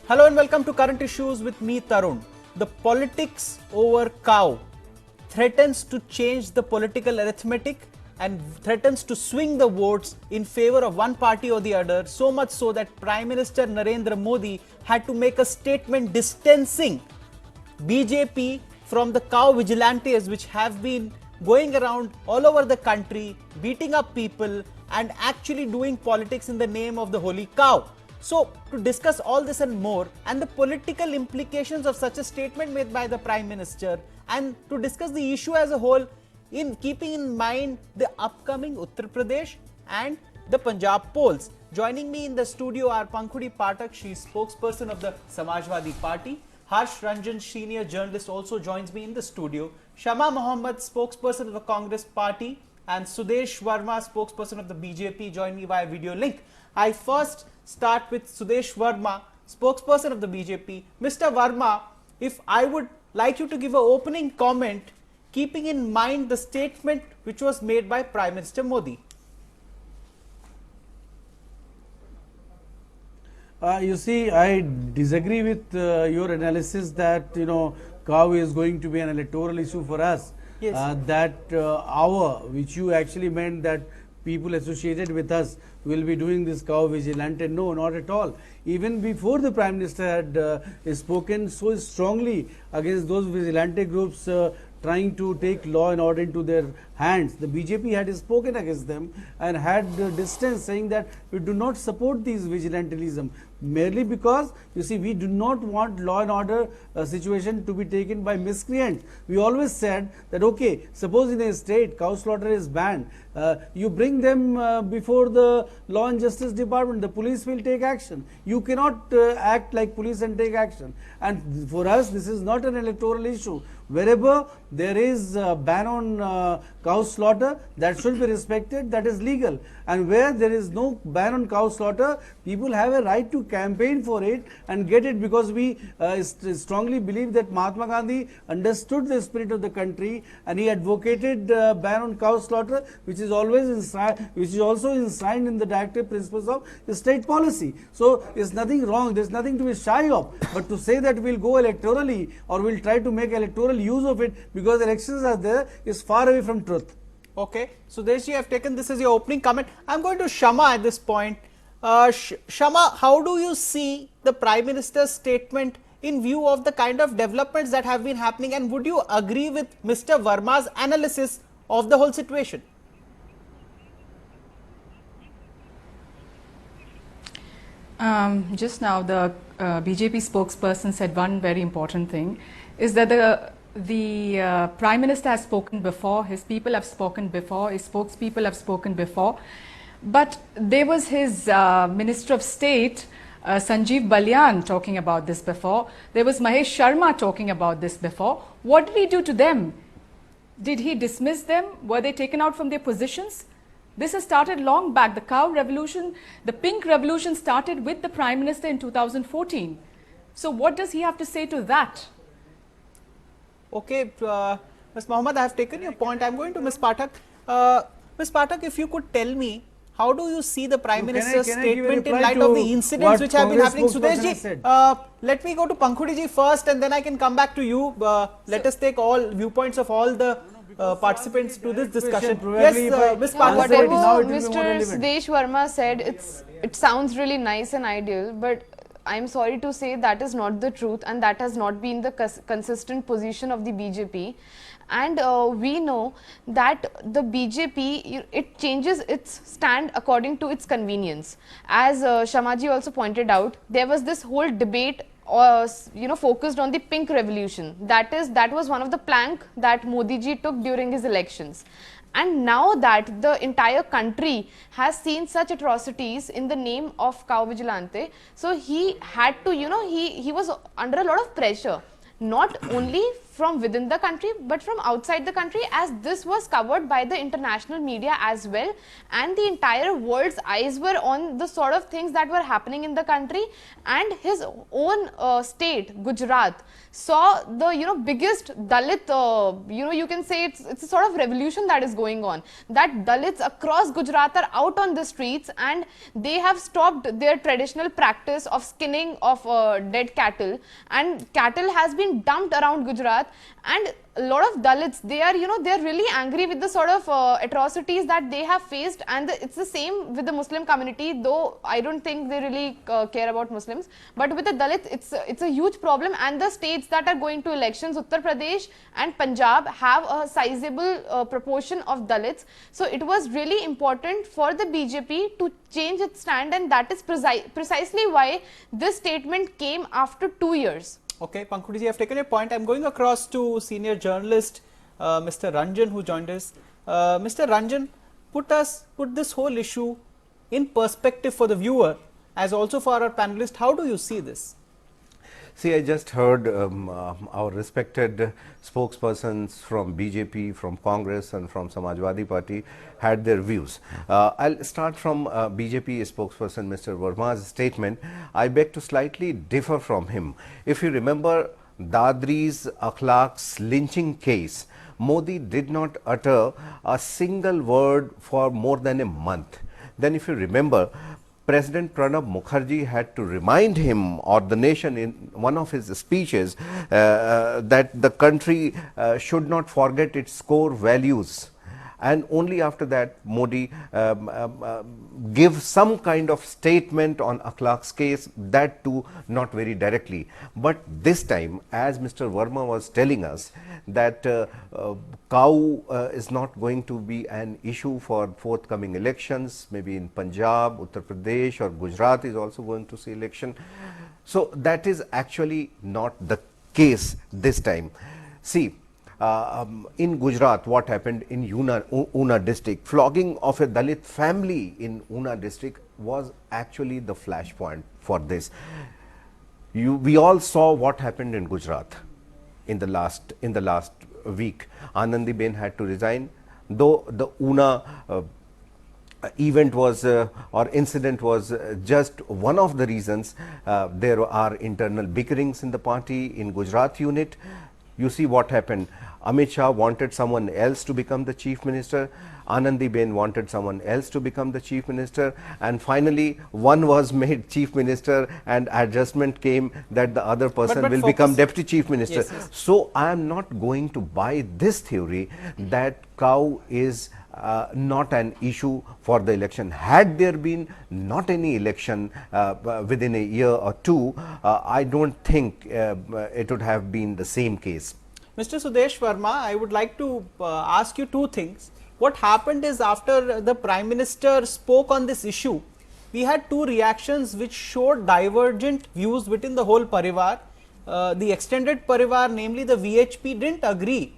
Hello and welcome to Current Issues with me, Tarun. The politics over cow threatens to change the political arithmetic and threatens to swing the votes in favor of one party or the other, so much so that Prime Minister Narendra Modi had to make a statement distancing BJP from the cow vigilantes which have been going around all over the country, beating up people and actually doing politics in the name of the holy cow. So, to discuss all this and more, and the political implications of such a statement made by the Prime Minister, and to discuss the issue as a whole, in keeping in mind the upcoming Uttar Pradesh and the Punjab polls. Joining me in the studio are Pankhudi Pathak, she is spokesperson of the Samajwadi Party. Harsh Ranjan, senior journalist, also joins me in the studio. Shama Mohammed, spokesperson of the Congress Party, and Sudesh Verma, spokesperson of the BJP, join me via video link. I first start with Sudesh Verma, spokesperson of the BJP. Mr. Verma, if I would like you to give an opening comment, keeping in mind the statement which was made by Prime Minister Modi. You see, I disagree with your analysis that, cow is going to be an electoral issue for us. Yes. Which you actually meant that people associated with us will be doing this cow vigilante. No, not at all. Even before the Prime Minister had spoken so strongly against those vigilante groups trying to take law and order into their hands, the BJP had spoken against them and had distance, saying that we do not support these vigilantism, merely because, you see, we do not want law and order situation to be taken by miscreants. We always said that, okay, suppose in a state cow slaughter is banned, you bring them before the Law and Justice Department, the police will take action. You cannot act like police and take action. And for us, this is not an electoral issue. Wherever there is a ban on cow slaughter, that should be respected, that is legal. And where there is no ban on cow slaughter, people have a right to campaign for it and get it, because we strongly believe that Mahatma Gandhi understood the spirit of the country and he advocated ban on cow slaughter, which is always also enshrined in the directive principles of state policy. So there's nothing wrong, there's nothing to be shy of, but to say that we'll go electorally or we'll try to make electoral use of it because elections are there is far away from truth. Okay, so Sudesh, you have taken this as your opening comment. I'm going to Shama at this point. Shama, how do you see the Prime Minister's statement in view of the kind of developments that have been happening, and would you agree with Mr. Verma's analysis of the whole situation? Just now the BJP spokesperson said one very important thing, is that the Prime Minister has spoken before, his people have spoken before, his spokespeople have spoken before, but there was his Minister of State Sanjeev Balyan talking about this before, there was Mahesh Sharma talking about this before. What did he do to them? Did he dismiss them? Were they taken out from their positions? This has started long back. The cow revolution, the pink revolution started with the Prime Minister in 2014. So what does he have to say to that? Okay, Ms. Mohammed, I have taken your point. I am going to Ms. Pathak. Ms. Pathak, if you could tell me, how do you see the Prime Minister's statement in light of the incidents which have been happening? Sudesh, let me go to Pankhudi ji first and then I can come back to you. Let us take all viewpoints of all the participants to this discussion. Yes, Ms. Pathak. Whatever Mr. Sudesh Verma said, it sounds really nice and ideal, but I'm sorry to say that is not the truth, and that has not been the consistent position of the BJP. And we know that the BJP, it changes its stand according to its convenience. As Shamaji also pointed out, there was this whole debate focused on the pink revolution. That was one of the plank that Modi ji took during his elections. And now that the entire country has seen such atrocities in the name of cow vigilante, so he had to, he was under a lot of pressure, not only from within the country but from outside the country, as this was covered by the international media as well, and the entire world's eyes were on the sort of things that were happening in the country. And his own state, Gujarat, saw the biggest Dalit, you can say it's a sort of revolution that is going on, that Dalits across Gujarat are out on the streets and they have stopped their traditional practice of skinning of dead cattle, and cattle has been dumped around Gujarat. And a lot of Dalits, they are they're really angry with the sort of atrocities that they have faced. And it's the same with the Muslim community, though I don't think they really care about Muslims, but with the Dalits it's a huge problem. And the states that are going to elections, Uttar Pradesh and Punjab, have a sizable proportion of Dalits. So it was really important for the BJP to change its stand, and that is precisely why this statement came after 2 years. Okay, Pankhudi ji, I have taken your point. I am going across to senior journalist Mr. Ranjan, who joined us. Mr. Ranjan, put this whole issue in perspective for the viewer as also for our panelist. How do you see this? See, I just heard our respected spokespersons from BJP, from Congress and from Samajwadi Party had their views. I'll start from BJP spokesperson Mr. Verma's statement. I beg to slightly differ from him. If you remember Dadri's Akhlaq's lynching case, Modi did not utter a single word for more than a month. Then if you remember, President Pranab Mukherjee had to remind him or the nation in one of his speeches that the country should not forget its core values. And only after that Modi give some kind of statement on Akhlaq's case, that too not very directly. But this time, as Mr. Verma was telling us, that cow is not going to be an issue for forthcoming elections, maybe in Punjab, Uttar Pradesh or Gujarat is also going to see election. So that is actually not the case this time. See, in Gujarat, what happened in Una district, flogging of a Dalit family in Una district was actually the flashpoint for this. We all saw what happened in Gujarat in the last week. Anandiben had to resign, though the Una event was or incident was just one of the reasons. There are internal bickerings in the party in Gujarat unit. You see what happened. Amit Shah wanted someone else to become the chief minister. Anandiben wanted someone else to become the chief minister, and finally one was made chief minister and adjustment came that the other person will become deputy chief minister. Yes, yes. So I am not going to buy this theory that cow is not an issue for the election. Had there been not any election within a year or two, I don't think it would have been the same case. Mr. Sudesh Verma, I would like to ask you two things. What happened is, after the Prime Minister spoke on this issue, we had two reactions which showed divergent views within the whole Parivar. The extended Parivar, namely the VHP, didn't agree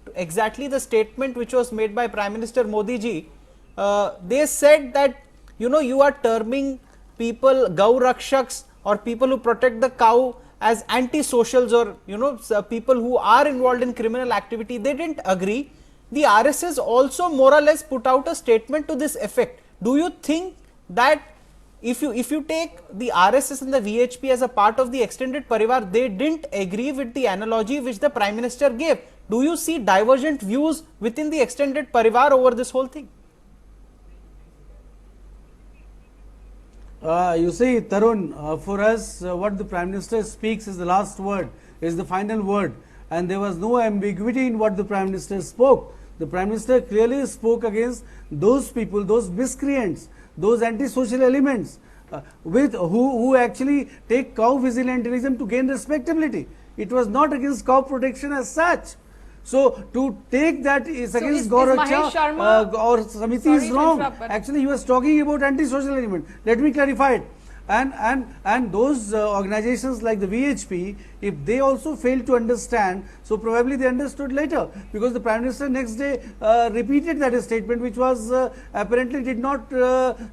to exactly the statement which was made by Prime Minister Modi ji. They said that, you are terming people Gau Rakshaks or people who protect the cow as anti-socials, or people who are involved in criminal activity. They didn't agree. The RSS also more or less put out a statement to this effect. Do you think that if you take the RSS and the VHP as a part of the extended Parivar, they didn't agree with the analogy which the Prime Minister gave? Do you see divergent views within the extended Parivar over this whole thing? You see, Tarun, for us, what the Prime Minister speaks is the last word, is the final word, and there was no ambiguity in what the Prime Minister spoke. The Prime Minister clearly spoke against those people, those miscreants, those anti-social elements who actually take cow vigilantism to gain respectability. It was not against cow protection as such. So to take that is against Gaurav or Samiti is wrong. Actually, he was talking about anti-social element. Let me clarify it. And those organizations like the VHP, if they also fail to understand, so So probably they understood later, because the Prime Minister next day repeated that statement, which was apparently did not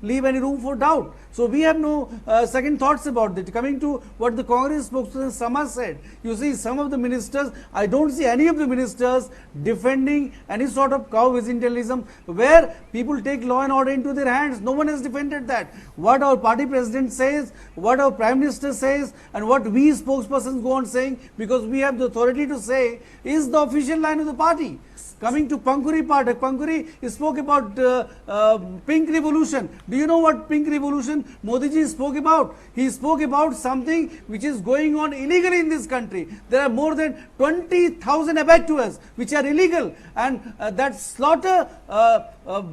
leave any room for doubt. So we have no second thoughts about it. Coming to what the Congress spokesperson Sama said, you see, some of the ministers, I don't see any of the ministers defending any sort of cow vigilantism where people take law and order into their hands. No one has defended that. What our party president says, what our Prime Minister says, and what we spokespersons go on saying, because we have the authority to say, is the official line of the party. Coming to Pankhuri Pathak, Pankhuri spoke about pink revolution. Do you know what pink revolution Modi ji spoke about? He spoke about something which is going on illegally in this country. There are more than 20,000 abattoirs which are illegal, and that slaughter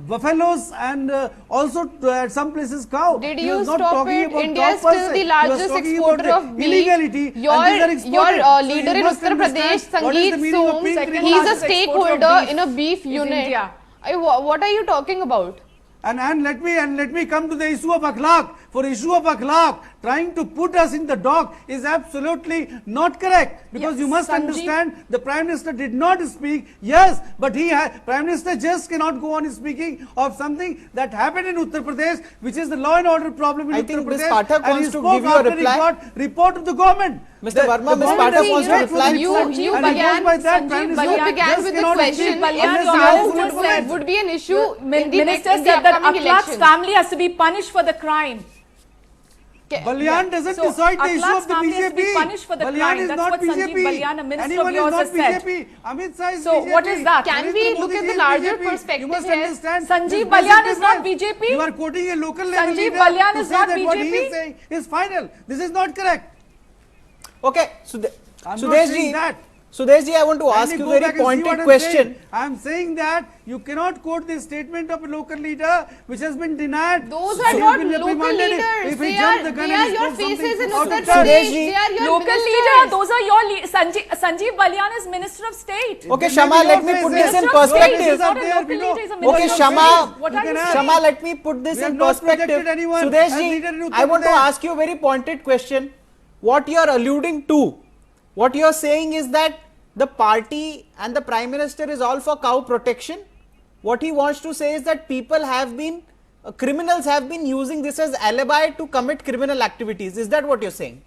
buffaloes and also at some places cow. Did He you was not stop talking it? about India cow is still per se. the He was largest talking about exporter the of beef. illegality, and these are exported. Your So you leader in must Uttar Pradesh, understand what is the Sangeet meaning of Soam, pink second he is a largest exporter of stakeholder beef in a beef is unit. India. What are you talking about? And let me come to the issue of akhlaq. For issue of akhlaq, trying to put us in the dock is absolutely not correct, because Yes, you must Sanjeev. understand the Prime Minister did not speak. Yes, but Prime Minister just cannot go on speaking of something that happened in Uttar Pradesh, which is the law and order problem in I Uttar think Ms. Pradesh. Pathak and he wants to spoke give you a after reply. He got report of the government. Mr. Verma, Ms. government Pathak has wants to wait for the reply. report, You and he began- goes by that. Sanjeev Prime Balyan Minister You began just with the cannot question, speak Balyan, unless you he have has just full said- information. would be an issue in the Minister in the said that upcoming Akhlaq's election. family has to be punished for the crime. Balyan doesn't So, decide the issue Akhlaq's of the family has to be BJP. punished for the Balyan crime. is That's not what Sanjeev BJP. Balyan, a minister of Anyone yours, is not has said. BJP. Amit Shah is So, BJP. what is that? Can Narendra we Modi look at ji the is larger BJP. perspective You must here? understand. Sanjeev this Balyan basic is not difference. BJP. You are quoting a local level Sanjeev leader Balyan to is say not that what he BJP. is saying is final. This is not correct. Okay, I'm not Sudesh saying ji, that. Sudesh ji, I want to ask Kindly you go very back and see what pointed I'm question. saying. I'm saying that you cannot quote the statement of a local leader which has been denied. Those So are he not has been local reprimanded leaders. if he They jumped are, the gun they and are your spoke something faces in out Uttar of turn. Sudesh Pradesh. ji, They are your Local ministers. leader, those are your Sanjeev Balyan is Minister of State. Okay, It may Shama, be let your me put faces. this in Minister of State perspective. is not a There local we go. leader, he's a Okay, Minister of Shama. State. What You are can you ask. saying? Shama, let me put this We in have not perspective. projected anyone Sudesh as ji, leader in Uttar I want to Pradesh. ask you a very pointed question. What you are alluding to, what you are saying is that the party and the Prime Minister is all for cow protection. What he wants to say is that people have been, criminals have been using this as alibi to commit criminal activities. Is that what you're saying?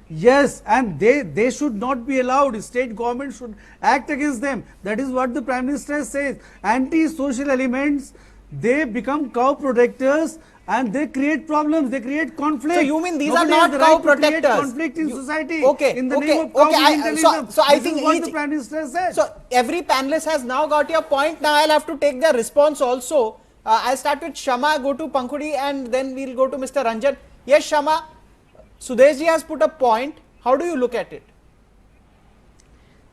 Yes, and they should not be allowed. State government should act against them. That is what the Prime Minister says. Anti-social elements, they become cow protectors and they create problems, they create conflict. So you mean these Nobody are has not the cow right to create protectors? conflict in You- society. Okay, in the okay, name of cow okay, vigilantism. so I This think is what each- the Prime Minister said. So every panelist has now got your point. Now I'll have to take their response also. I'll start with Shama, go to Pankhuri, and then we'll go to Mr. Ranjan. Yes, Shama, Sudesh ji has put a point. How do you look at it?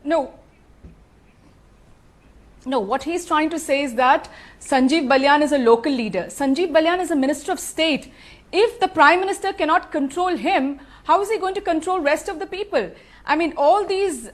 No. No, what he's trying to say is that Sanjeev Balyan is a local leader. Sanjeev Balyan is a Minister of State. If the Prime Minister cannot control him, how is he going to control rest of the people? I mean, all these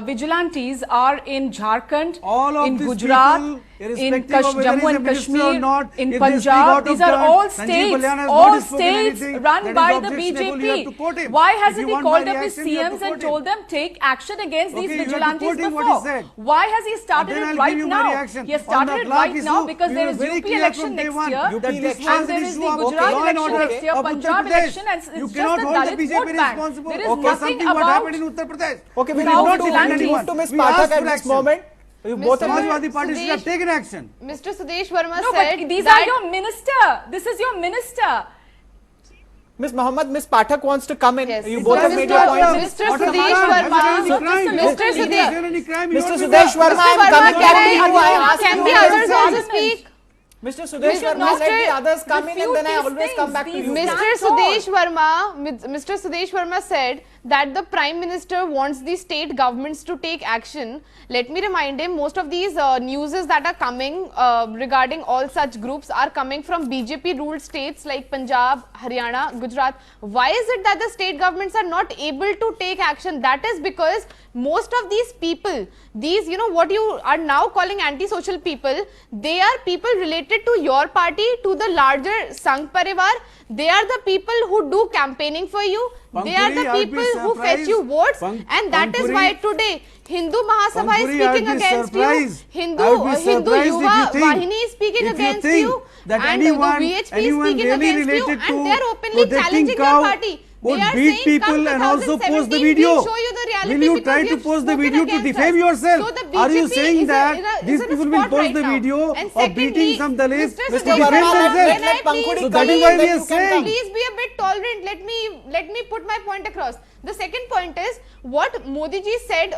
vigilantes are in Jharkhand, All of in these Gujarat, people, in irrespective of whether Jammu he's a and minister or Kashmir, not, in if they speak Punjab. out of These are turn, all Sanjeev states, Balyan has all not spoken states anything run that is by the objectionable. You have to quote BJP. him. Why If hasn't you he want called my up his reaction, you have to CMs and quote him. told them take action against Okay, these you have to vigilantes quote him what he before? said. Why has he started Then it I'll right give you my now? reaction. He has On the started it Akhlaq right issue, now because we there were is very UP clear election from day next one year. UP that this election. was And there an is issue the of Gujarat law and election order next year, of Punjab Uttar Pradesh. election, and You it's cannot just a hold the Dalit BJP vote bank. responsible There is for nothing something what about happened in Uttar Pradesh. Okay, we We will did move not to, defend we'll anyone. move to Ms. We Pathak asked at for this action. moment. You both have Samajwadi Party should have Sudesh- taken action. Mr. Sudesh Verma No, said but these that are your minister. This is your minister. Ms. Mohammed, Ms. Pathak wants to come in. Yes. You Mr. both have Mr. made your points. Mr. What have you Sudesh done? Has Verma- there any So, crime? Mr. Is there Sudesh- any crime? Mr. You are Sudesh the- Verma, I'm Verma, coming can back to you. I I- asked can you the very others also soon. speak? Mr. Sudesh Mr. Verma, let the Mr. others come in and then I refute always these come back to things. you. These Mr. Stand Mr. Sudesh Verma said that the Prime Minister wants the state governments to take action. Let me remind him, most of these newses that are coming regarding all such groups are coming from BJP ruled states like Punjab, Haryana, Gujarat. Why is it that the state governments are not able to take action? That is because most of these people, these, you know, what you are now calling anti-social people, they are people related to your party, to the larger Sangh Parivar. They are the people who do campaigning for you. They are the Pankuri, I'd be people who fetch you surprised. votes, and that is why today Hindu Mahasabha is Pankuri, I'd speaking be against you. surprised. Hindu I would be Hindu surprised if Yuva you think- Vahini is speaking if you against think you, that and anyone- the VHP is anyone speaking really against you, related and to they are openly protecting challenging cow your party. would They are beat saying, people come and also post the 2017, video. we'll show you the reality Will you because try you to have post the spoken video to against defame us. yourself? So the Are you BJP saying is that is these in a people will spot post right the now? video And of beating secondly, some Dalits Mr. to Mr. defend Verma, themselves? Can I let Pankuri please- So that is why we are you can saying. Please be a bit tolerant. Let me put my point across. The second point is what Modi ji said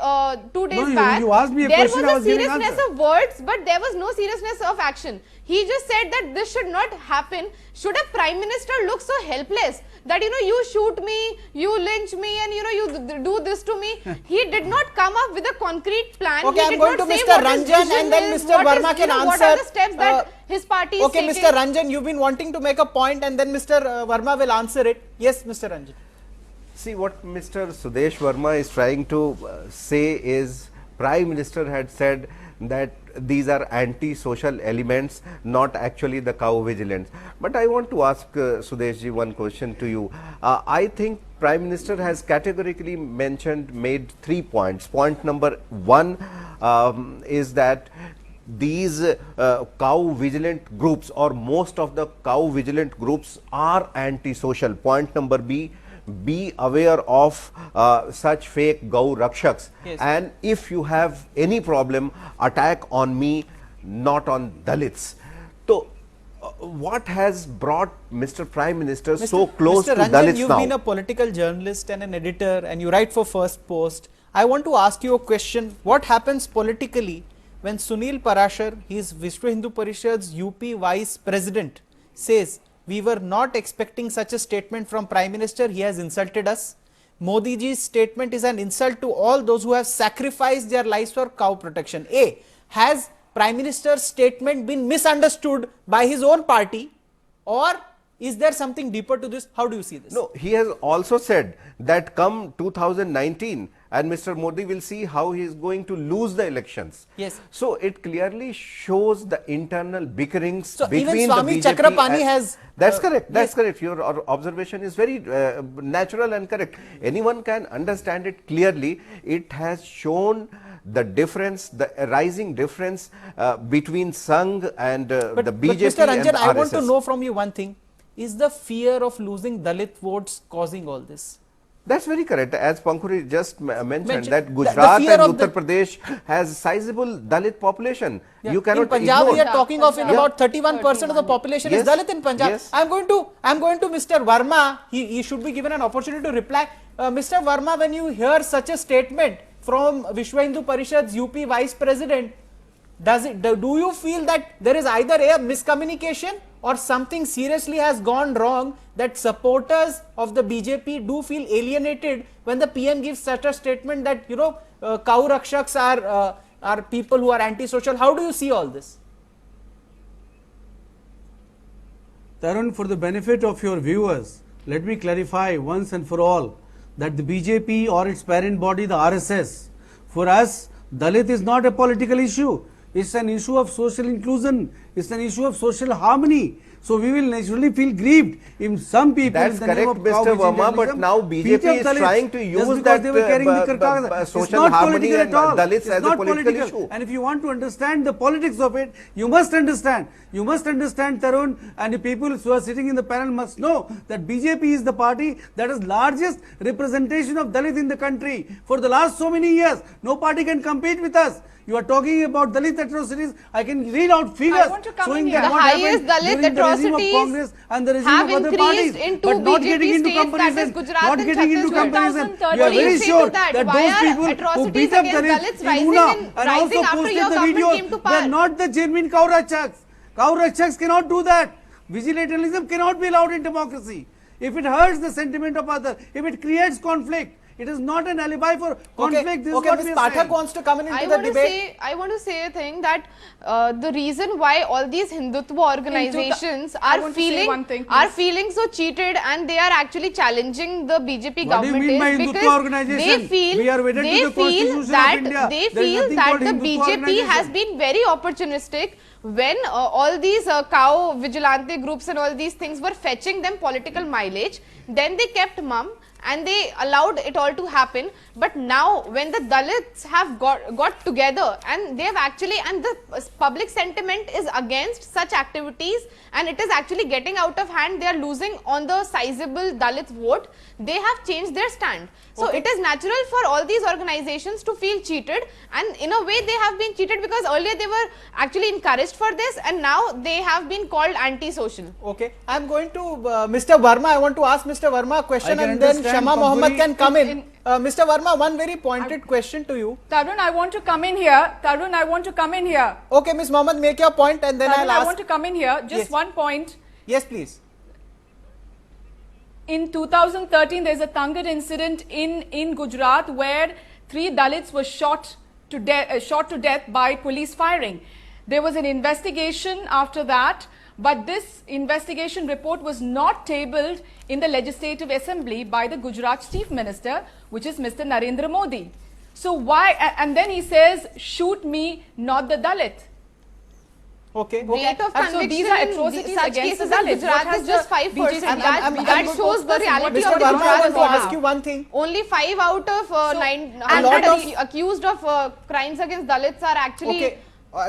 2 days No, back. you asked me a there question, I was was a giving seriousness answer. of words, but there was no seriousness of action. He just said that this should not happen. Should a prime minister look so helpless that you shoot me, you lynch me, and you do this to me? He did not come up with a concrete plan. Okay, he I'm did going not to say Mr. what his Ranjan vision and then is, Mr. what is, Verma can What are answer. the steps that his party is Okay, taking? Mr. Ranjan, you've been wanting to make a point and then Mr. Verma will answer it. Yes, Mr. Ranjan. See, what Mr. Sudesh Verma is trying to say is Prime Minister had said that these are anti-social elements, not actually the cow vigilance. But I want to ask Sudeshji one question to you. I think Prime Minister has categorically made 3 points. Point number 1 is that these cow vigilant groups, or most of the cow vigilant groups, are anti-social. Point number B, be aware of such fake Gau Rakshaks, Yes. and if you have any problem, attack on me, not on Dalits. So, what has brought Mr. Prime Minister so close Mr. to Ranjan, Dalits you've now? been a political journalist and an editor and you write for First Post. I want to ask you a question. What happens politically when Sunil Parashar, he is Vishwa Hindu Parishad's UP Vice President, says, we were not expecting such a statement from Prime Minister, he has insulted us. Modi ji's statement is an insult to all those who have sacrificed their lives for cow protection. A, has Prime Minister's statement been misunderstood by his own party, or is there something deeper to this? How do you see this? No, he has also said that come 2019 and Mr. Modi will see how he is going to lose the elections. Yes. So it clearly shows the internal bickerings So between even Swami the BJP Chakrapani and- has, That's correct. That's yes. correct. Your observation is very natural and correct. Anyone can understand it clearly. It has shown the difference, the rising difference between Sangh and the BJP but Mr. and Ranjan, the I want to RSS. know from you one thing. Is the fear of losing Dalit votes causing all this? That's very correct. As Pankuri just mentioned, that the Gujarat fear and of Uttar the- Pradesh has sizable Dalit population. Yeah. You cannot in Punjab ignore. we are talking of in Punjab. about 31% of the population Yes. is Dalit in Punjab. Yes. I'm going to Mr. Verma. He should be given an opportunity to reply. Mr. Verma, when you hear such a statement from Vishwa Hindu Parishad's UP Vice President, do you feel that there is either a miscommunication or something seriously has gone wrong, that supporters of the BJP do feel alienated when the PM gives such a statement that cow rakshaks are people who are antisocial? How do you see all this? Tarun, for the benefit of your viewers, let me clarify once and for all that the BJP or its parent body, the RSS, for us, Dalit is not a political issue. It's an issue of social inclusion. It's an issue of social harmony. So we will naturally feel grieved if some people That's in the name correct, of cow Mr. Verma, vigilantism but now beat BJP up is Dalits trying to just use because that they were carrying the karkar. It's social not harmony political and at all. Dalits It's as a not political political. issue. And if you want to understand the politics of it, you must understand, Tarun, and the people who are sitting in the panel must know that BJP is the party that has largest representation of Dalit in the country for the last so many years. No party can compete with us. You are talking about Dalit atrocities. I can read out figures I want to come showing in that here. what The highest happened Dalit during the regime of atrocities Congress and the regime have of other increased parties, in two but not BJP getting into states, that is comparison. Gujarat Not and getting into Chhattisgarh. comparison. 2013. You are What do you very say sure to that? that Why those are people who atrocities beat up against Dalits Dalits in rising Una in- and rising also after posted your the government videos, came to they are power? not the genuine cow rakshaks. Cow rakshaks cannot do that. Vigilantism cannot be allowed in democracy. If it hurts the sentiment of others, if it creates conflict, It is not an alibi for conflict. This is okay, what Ms. we are Pathak saying. wants to come in into I the want to debate. say, I want to say a thing that the reason why all these Hindutva organizations I are want to say one thing, please. feeling so cheated, and they are actually challenging the BJP What do you government mean by is Hindutva because organization? they feel We are wedded to the Constitution of that India. they There is feel nothing that called the Hindutva BJP has organization. been very opportunistic when all these cow vigilante groups and all these things were fetching them political mileage. Then they kept mum and they allowed it all to happen. But now when the Dalits have got together and they have actually, and the public sentiment is against such activities and it is actually getting out of hand, they are losing on the sizable Dalit vote, they have changed their stand. So Okay. it is natural for all these organizations to feel cheated, and in a way they have been cheated because earlier they were actually encouraged for this and now they have been called anti-social. Okay, I am going to Mr. Verma. I want to ask Mr. Verma a question, I can and then understand Shama Mohammed Pampuri can come in. in- Mr. Verma, one very pointed question to you. Tarun, I want to come in here. Tarun, I want to come in here. Okay, Ms. Mohammed, make your point, and then Tarun, I'll I ask. want to come in here. Just Yes. one point. Yes, please. In 2013, there's a Tangar incident in Gujarat where 3 Dalits were shot to death by police firing. There was an investigation after that, but this investigation report was not tabled in the Legislative Assembly by the Gujarat Chief Minister, which is Mr. Narendra Modi. So why, and then he says, shoot me, not the Dalit. Okay. Rate of And so conviction these are in atrocities such against cases the in Dalits. Gujarat What is has just the 5%. BJP That shows the reality Mr. of the Verma, I Gujarat want to law. ask you one thing. Only 5 out of a 900 lot of- accused of crimes against Dalits are actually Okay.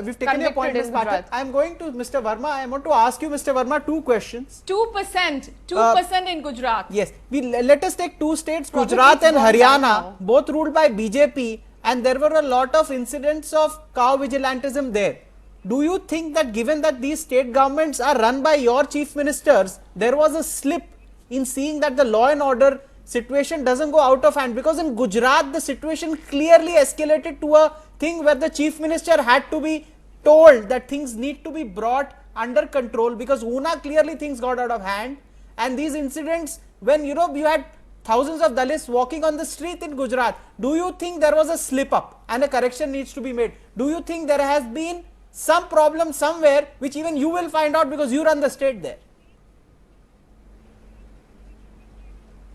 We've taken your point, convicted Ms. in Pathak. Gujarat. I am going to Mr. Verma. I want to ask you, Mr. Verma, 2 questions. 2%, 2% in Gujarat. Yes, let us take 2 states, Probably Gujarat it's and gone down Haryana, now. both ruled by BJP, and there were a lot of incidents of cow vigilantism there. Do you think that given that these state governments are run by your chief ministers, there was a slip in seeing that the law and order situation doesn't go out of hand? Because in Gujarat, the situation clearly escalated to a thing where the chief minister had to be told that things need to be brought under control, because Una clearly things got out of hand. And these incidents, when you had thousands of Dalits walking on the street in Gujarat, do you think there was a slip up and a correction needs to be made? Do you think there has been some problem somewhere which even you will find out because you run the state there?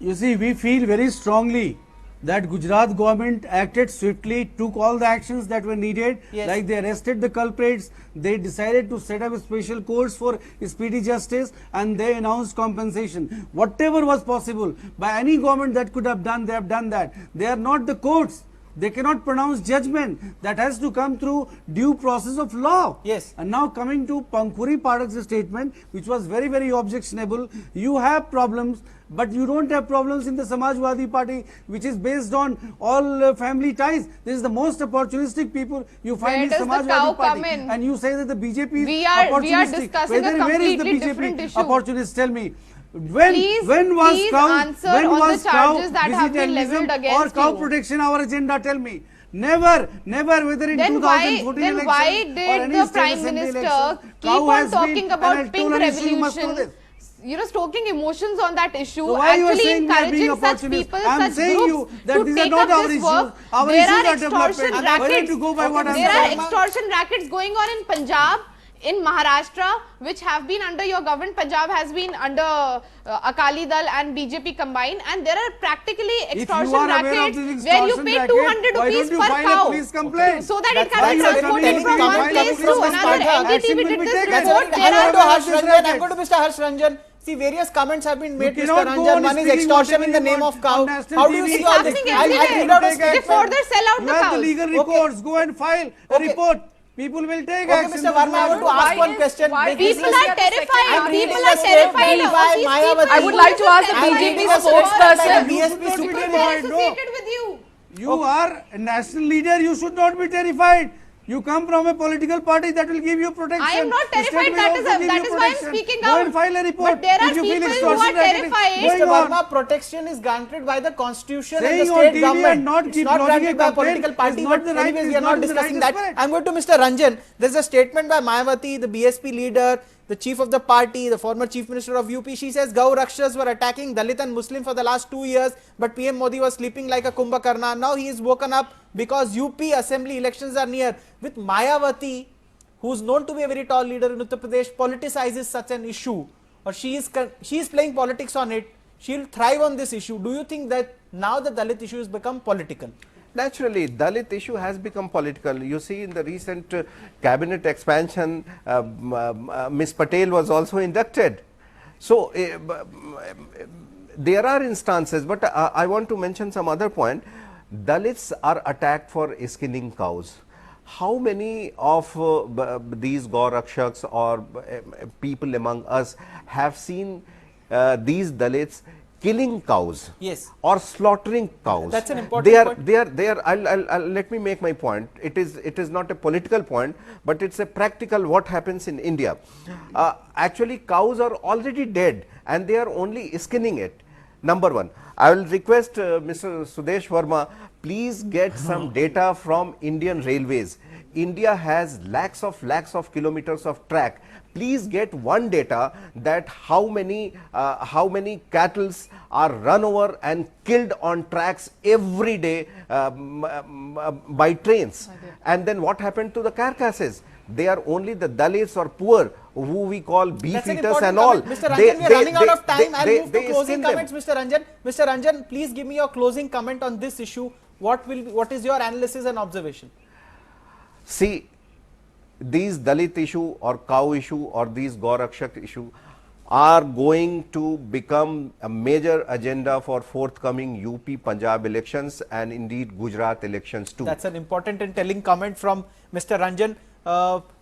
You see, we feel very strongly that Gujarat government acted swiftly, took all the actions that were needed. Yes. Like they arrested the culprits, they decided to set up special courts for speedy justice, and they announced compensation. Whatever was possible by any government that could have done, they have done that. They are not the courts. They cannot pronounce judgment. That has to come through due process of law. Yes. And now coming to Pankhuri Padak's statement, which was very, very objectionable. You have problems, but you don't have problems in the Samajwadi Party, which is based on all family ties. This is the most opportunistic people you find Where in does the Samajwadi cow Party. come in? And you say that the BJP is We are opportunistic. discussing a Where is the completely BJP different issue. opportunist? Tell me. When Please was answer when on the was charges that have been visitalism levelled or against cow you? protection our agenda? Tell me. Never, whether in Then 2014 then why election or did any the state Prime assembly Minister election, keep cow on has been talking an about pink electoral issue, you must know revolution? this. Stoking emotions on that issue, So why you are actually saying we are being encouraging such opportunist? people, I am such saying groups you that to these are take not up our this issues. work. Our There issues are are development. extortion Why don't rackets. you go by what I'm There are saying? extortion rackets going on in Punjab, in Maharashtra, which have been under your government. Punjab has been under Akali Dal and BJP combined, and there are practically If you extortion are aware of rackets this where you extortion pay racket, 200 why rupees don't you per file a cow, police complaint? so that it That's can be why transported coming from one coming place from to Ms. another. Pathak. NDTV Action will did be this taken. That's report. what There I'm are going to Harsh these Ranjan. I'm rackets. going to Mr. Harsh Ranjan. See, various comments have been made, Mr. cannot go Ranjan. on One is speaking extortion in the whatever you name want of cow. on national How do you TV. see It's all this? happening I'll every read day. out a They statement. further sell out You the have the cows. legal records. Go and file a Okay. report. People will take Okay, action. Mr. Verma, I want to ask one question. why This is is- People are terrified. I'm reading People a are terrified statement of by these Mayawati. people. I would like to ask the I'm BJP reading a statement by spokesperson. the BSP You should not be Supreme People Court. are terrified, no. associated with you. You are a national leader. You should not be terrified. You come from a political party that will give you protection. I am not The state terrified. will That also is give you why I'm protection. speaking Go out. and file a report. But there are If you feel people who extortion are racketing terrified. going Mr. on. Verma, protection is granted by the constitution and Saying the on state TV government. and not It's keep not lodging a granted by a complaint political party. is not But the right- anyways, is we are not not in the discussing right that. spirit. I'm going to Mr. Ranjan. There's a statement by Mayawati, the BSP leader, the chief of the party, the former chief minister of UP, she says Gau Rakshas were attacking Dalit and Muslim for the last 2 years, but PM Modi was sleeping like a Kumbhakarna. Now he is woken up because UP assembly elections are near. With Mayawati, who is known to be a very tall leader in Uttar Pradesh, politicizes such an issue, or she is playing politics on it. She will thrive on this issue. Do you think that now the Dalit issue has become political? Naturally, Dalit issue has become political. You see, in the recent cabinet expansion, Ms. Patel was also inducted. So, there are instances, but I want to mention some other point. Dalits are attacked for skinning cows. How many of these Gaurakshaks or people among us have seen these Dalits killing cows, yes, or slaughtering cows? That's an important point. They are. Let me make my point. It is not a political point, but it's a practical what happens in India. Actually, cows are already dead, and they are only skinning it. Number one, I will request Mr. Sudesh Verma, please get some data from Indian Railways. India has lakhs of kilometers of track. Please get one data that how many cattle are run over and killed on tracks every day by trains, and then what happened to the carcasses? They are only the Dalits or poor who we call beefeaters and all. Mr. Ranjan, we are running out of time. I'll move to closing comments, Mr. Ranjan. Mr. Ranjan, please give me your closing comment on this issue. What is your analysis and observation? See, these Dalit issue or cow issue or these Gaurakshak issue are going to become a major agenda for forthcoming UP Punjab elections and indeed Gujarat elections too. That's an important and telling comment from Mr. Ranjan.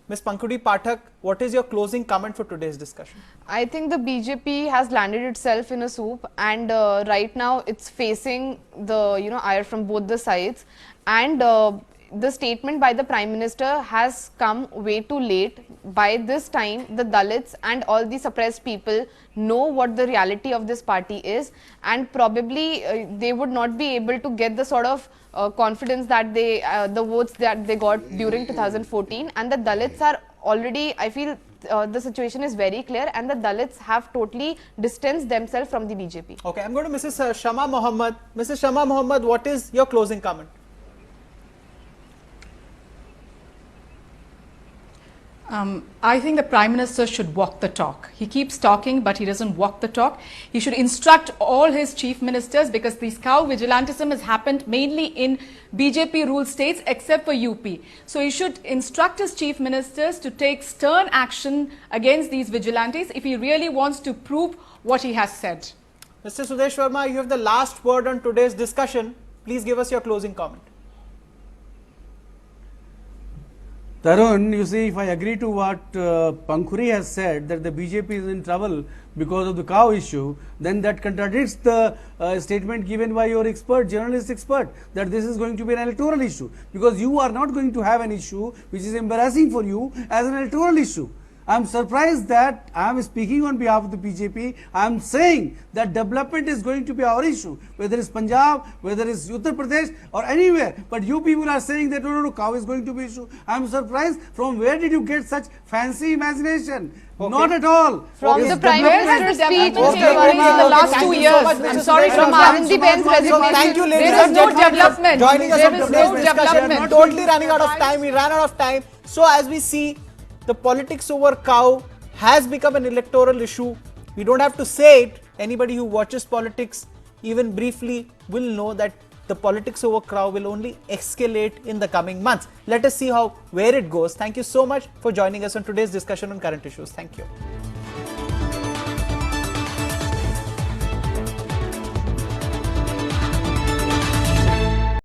Ms. Pankudi Pathak, what is your closing comment for today's discussion? I think the BJP has landed itself in a soup, and right now it's facing the ire from both the sides, and the statement by the Prime Minister has come way too late. By this time, the Dalits and all the suppressed people know what the reality of this party is, and probably they would not be able to get the sort of confidence that the votes that they got during 2014, and the Dalits are already, I feel the situation is very clear, and the Dalits have totally distanced themselves from the BJP. Okay, I'm going to Mrs. Shama Mohammed. Mrs. Shama Mohammed, what is your closing comment? I think the Prime Minister should walk the talk. He keeps talking, but he doesn't walk the talk. He should instruct all his chief ministers, because this cow vigilantism has happened mainly in BJP ruled states except for UP. So he should instruct his chief ministers to take stern action against these vigilantes if he really wants to prove what he has said. Mr. Sudesh Verma, you have the last word on today's discussion. Please give us your closing comment. Tarun, you see, if I agree to what Pankhuri has said, that the BJP is in trouble because of the cow issue, then that contradicts the statement given by your journalist expert, that this is going to be an electoral issue, because you are not going to have an issue which is embarrassing for you as an electoral issue. I am surprised that I am speaking on behalf of the BJP. I am saying that development is going to be our issue, whether it's Punjab, whether it's Uttar Pradesh or anywhere. But you people are saying that no, cow is going to be issue. I am surprised. From where did you get such fancy imagination? Okay. Not at all. From It's the Prime Minister's speech in the last 2 years. I'm sorry, from Anandiben's resignation. Thank you, ladies There and is no gentlemen, development. for joining us There on is today's no discussion. development. Totally running out of time. We ran out of time. So as we see, the politics over cow has become an electoral issue. We don't have to say it. Anybody who watches politics even briefly will know that the politics over cow will only escalate in the coming months. Let us see where it goes. Thank you so much for joining us on today's discussion on current issues. Thank you.